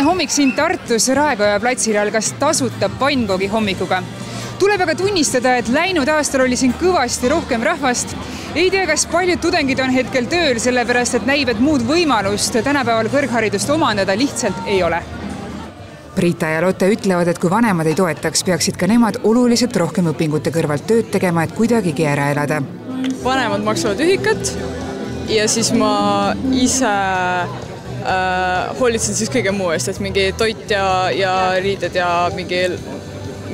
hommik siin Tartus Raekoja platsil algas tasuta pannkoogi hommikuga. Tuleb aga tunnistada, et läinud aastal oli siin kõvasti rohkem rahvast. Ei tea, kas paljud tudengid on hetkel tööl, sellepärast et näib, et muud võimalust tänapäeval kõrgharidust omandada lihtsalt ei ole. Priita ja Lotte ütlevad, et kui vanemad ei toetaks, peaksid ka nemad oluliselt rohkem õpingute kõrvalt tööd tegema, et kuidagigi ära elada. Vanemad maksavad ühikat ja siis ma ise hoolitsen siis kõige muu eest, et mingi toit ja riided ja mingi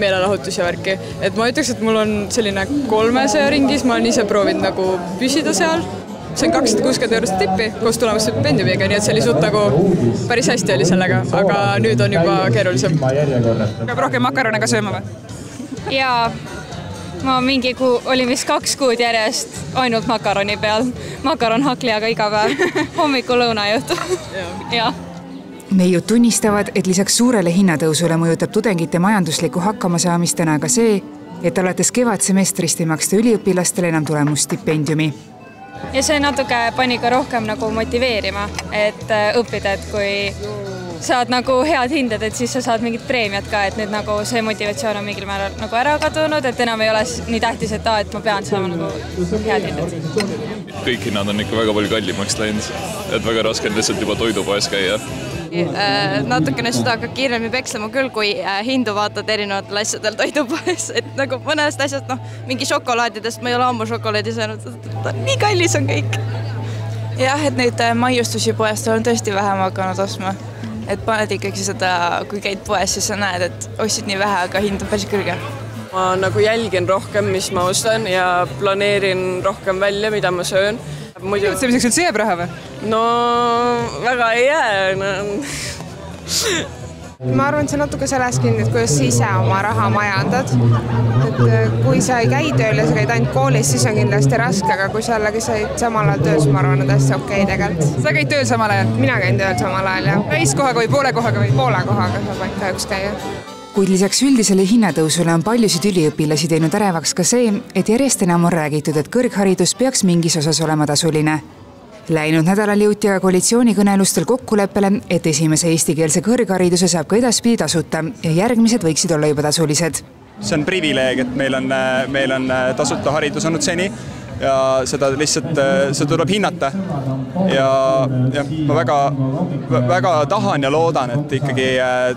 meelelahutus ja värki. Et ma ütleks, et mul on selline 300 ringis, ma olen ise proovinud nagu püsida seal. See on 260 € tippi koos tulemas stipendiumiga, nii et see oli suht nagu päris hästi oli sellega, aga nüüd on juba keerulisem. Peab rohkem makarone ka sööma või? Jaa, ma mingi olin vist 2 kuud järjest ainult makaroni peal. Makaron hakliaga iga päev, hommiku lõuna juhtu. Jaa. Neiud tunnistavad, et lisaks suurele hinnatõusule mõjutab tudengite majanduslikku hakkamasaamist täna ka see, et alates kevadsemestrist ei maksta üliõpilastele enam tulemusstipendiumi. Ja see natuke pani ka rohkem nagu motiveerima, et õppida, et kui saad nagu head hinded, et siis sa saad mingit preemiat ka, et nüüd nagu see motivatsioon on mingil määral nagu ära kadunud, et enam ei ole nii tähtis, et ma pean saama nagu head hinded. Kõik hinnad on ikka väga palju kallimaks läinud, et väga raske on lihtsalt juba toidupoes käia. Natukene seda hakkab kiiremini pekslema küll, kui hindu vaatad erinevatel asjadel toidupoes, et nagu mõnest asjast, mingi šokolaadidest, ma ei ole ammu šokolaadi saanud, nii kallis on kõik. Jah, et neid maiustusi poest olen tõesti vähem hakanud ostma, et paned ikkagi seda, kui käid poes, siis sa näed, et ostsid nii vähe, aga hind on päris kõrge. Ma nagu jälgin rohkem, mis ma ostan ja planeerin rohkem välja, mida ma söön. Mõtlemiseks üldse jääb raha või? No väga ei jää. Ma arvan, et see natuke selles kinni, et kuidas sa ise oma raha majandad. Et kui sa ei käi tööl ja sa käid ainult koolis, siis on kindlasti raske, aga kui sa jällegi said samal ajal tööl, siis ma arvan, et hästi okei tegelikult. Sa käid tööl samal ajal? Mina käin tööl samal ajal, jah. Täiskohaga või poole kohaga või? Poole kohaga saab ainult kahjuks käia. Kuid lisaks üldisele hinnatõusule on paljusid üliõpilasi teinud ärevaks ka see, et järjest enam on räägitud, et kõrgharidus peaks mingis osas olema tasuline. Läinud nädalal jõuti aga koalitsioonikõnelustel kokkuleppele, et esimese eestikeelse kõrghariduse saab ka edaspidi tasuta ja järgmised võiksid olla juba tasulised. See on privileeg, et meil on tasuta haridus olnud seni ja seda lihtsalt see tuleb hinnata. Ja ma väga tahan ja loodan, et ikkagi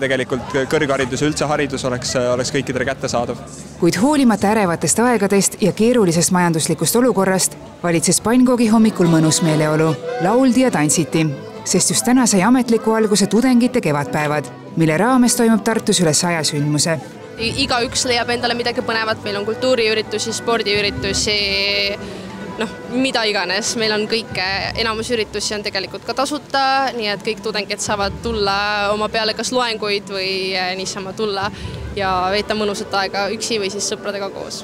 tegelikult kõrgharidus ja üldse haridus oleks kõikidele kättesaadav. Kuid hoolimata ärevatest aegadest ja keerulisest majanduslikust olukorrast valitses pannkoogi hommikul mõnus meeleolu, lauldi ja tantsiti, sest just täna sai ametliku alguse tudengite kevadpäevad, mille raames toimub Tartus üle 100 sündmuse. Igaüks leiab endale midagi põnevat, meil on kultuuriüritusi, spordiüritusi, mida iganes. Meil on kõike, enamus üritusi on tegelikult ka tasuta, nii et kõik tudengid saavad tulla oma peale kas loenguid või niisama tulla ja veeta mõnusat aega üksi või siis sõpradega koos.